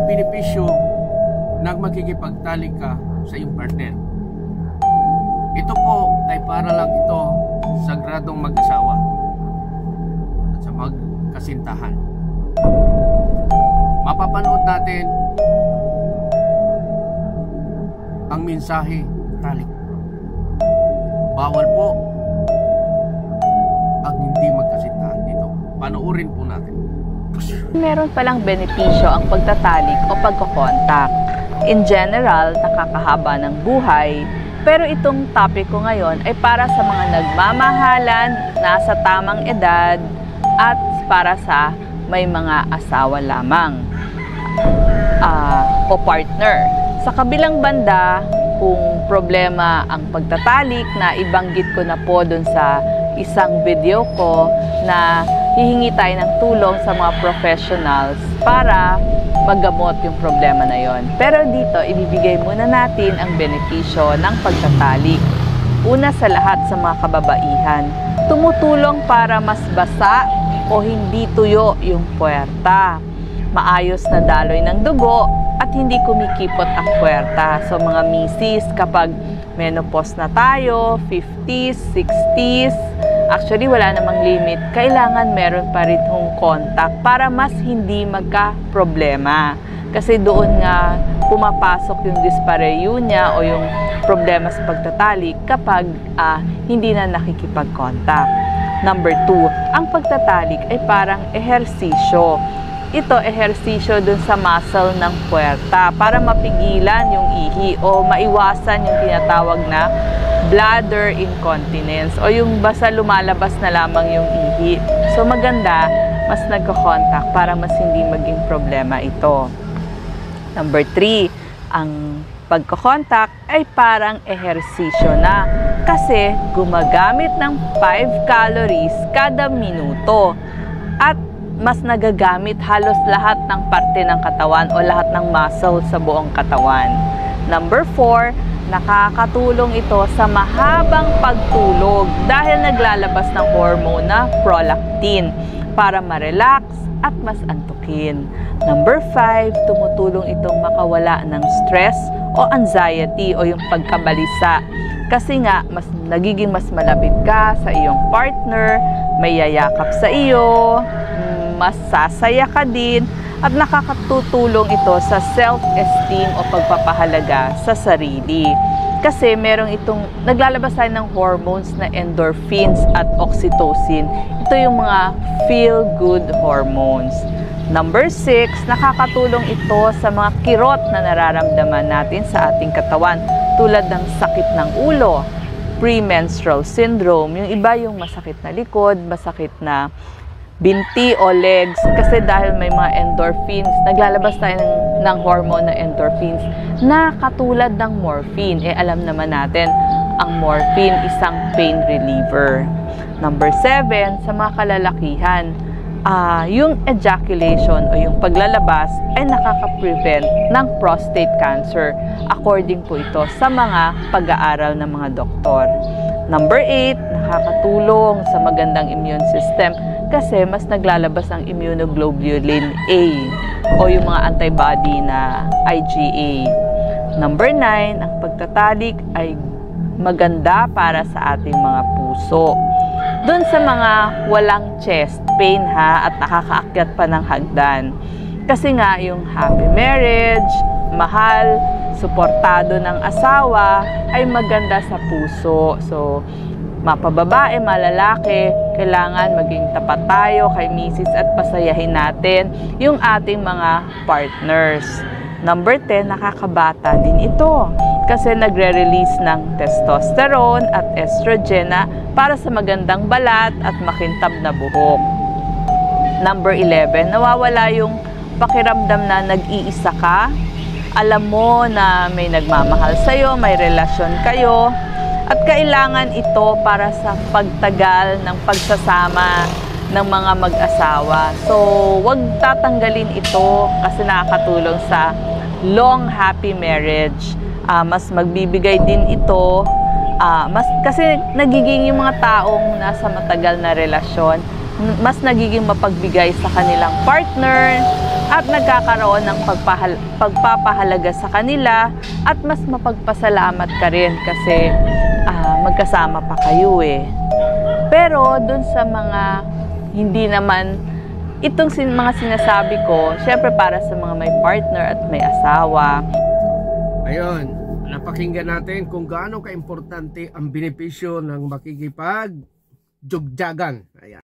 ang benepisyo ng makikipagtalik ka sa iyong partner. Ito po ay para lang ito sa gradong mag-asawa at sa magkasintahan. Mapapanood natin ang mensahe talik. Bawal po ang hindi magkasintahan dito. Panoorin po natin. Meron palang benepisyo ang pagtatalik o pagkokontak. In general, nakakahaba ng buhay, pero itong topic ko ngayon ay para sa mga nagmamahalan, nasa tamang edad, at para sa may mga asawa lamang o partner. Sa kabilang banda, kung problema ang pagtatalik na ibanggit ko na po dun sa isang video ko na hihingi tayo ng tulong sa mga professionals para magamot yung problema na yon. Pero dito, ibibigay muna natin ang benepisyo ng pagtatalik. Una sa lahat sa mga kababaihan, tumutulong para mas basa o hindi tuyo yung puwerta. Maayos na daloy ng dugo at hindi kumikipot ang puwerta. So mga misis, kapag menopause na tayo, 50s, 60s, actually wala namang limit, kailangan meron pa rin hong contact para mas hindi magka-problema. Kasi doon nga pumapasok yung dyspareunia o yung problema sa pagtatalik kapag hindi na nakikipag-contact. Number 2, ang pagtatalik ay parang ehersisyo. Ito, ehersisyo dun sa muscle ng puwerta para mapigilan yung ihi o maiwasan yung tinatawag na bladder incontinence o yung basta lumalabas na lamang yung ihi. So maganda, mas nagko-contact para mas hindi maging problema ito. Number 3, ang pagko-contact ay parang ehersisyo na kasi gumagamit ng 5 calories kada minuto at mas nagagamit halos lahat ng parte ng katawan o lahat ng muscle sa buong katawan. Number 4, nakakatulong ito sa mahabang pagtulog dahil naglalabas ng hormone na prolactin para ma-relax at mas antukin. Number 5, tumutulong itong makawala ng stress o anxiety o yung pagkabalisa. Kasi nga, nagiging mas malapit ka sa iyong partner, may yayakap sa iyo, mas sasaya ka din, at nakakatutulong ito sa self-esteem o pagpapahalaga sa sarili. Kasi naglalabas tayo ng hormones na endorphins at oxytocin. Ito yung mga feel-good hormones. Number 6, nakakatulong ito sa mga kirot na nararamdaman natin sa ating katawan tulad ng sakit ng ulo, premenstrual syndrome, yung iba yung masakit na likod, masakit na binti o legs, kasi dahil may mga endorphins, naglalabas tayo ng hormone na endorphins na katulad ng morphine. Alam naman natin, ang morphine isang pain reliever. Number 7, sa mga kalalakihan, yung ejaculation o yung paglalabas ay nakaka-prevent ng prostate cancer according po ito sa mga pag-aaral ng mga doktor. Number 8, nakakatulong sa magandang immune system kasi mas naglalabas ang immunoglobulin A o yung mga antibody na IgA. Number 9, ang pagtatalik ay maganda para sa ating mga puso. Doon sa mga walang chest pain at nakakaakyat pa ng hagdan. Kasi nga yung happy marriage, mahal, suportado ng asawa ay maganda sa puso. So, mapababae, malalaki, kailangan maging tapat tayo kay misis at pasayahin natin yung ating mga partners. Number 10, nakakabata din ito kasi nagre-release ng testosterone at estrogen para sa magandang balat at makintab na buhok. Number 11, nawawala yung pakiramdam na nag-iisa ka. Alam mo na may nagmamahal sa'yo, may relasyon kayo, at kailangan ito para sa pagtagal ng pagsasama ng mga mag-asawa. So, wag tatanggalin ito kasi nakakatulong sa long happy marriage. Mas magbibigay din ito, kasi nagiging yung mga taong nasa matagal na relasyon, mas nagiging mapagbigay sa kanilang partner, at nagkakaroon ng pagpapahalaga sa kanila at mas mapagpasalamat ka rin kasi magkasama pa kayo eh. Pero dun sa mga hindi naman itong mga sinasabi ko, syempre para sa mga may partner at may asawa. Ayun, napakinggan natin kung gaano ka-importante ang benepisyo ng makikipag-jugjagan. Ayan.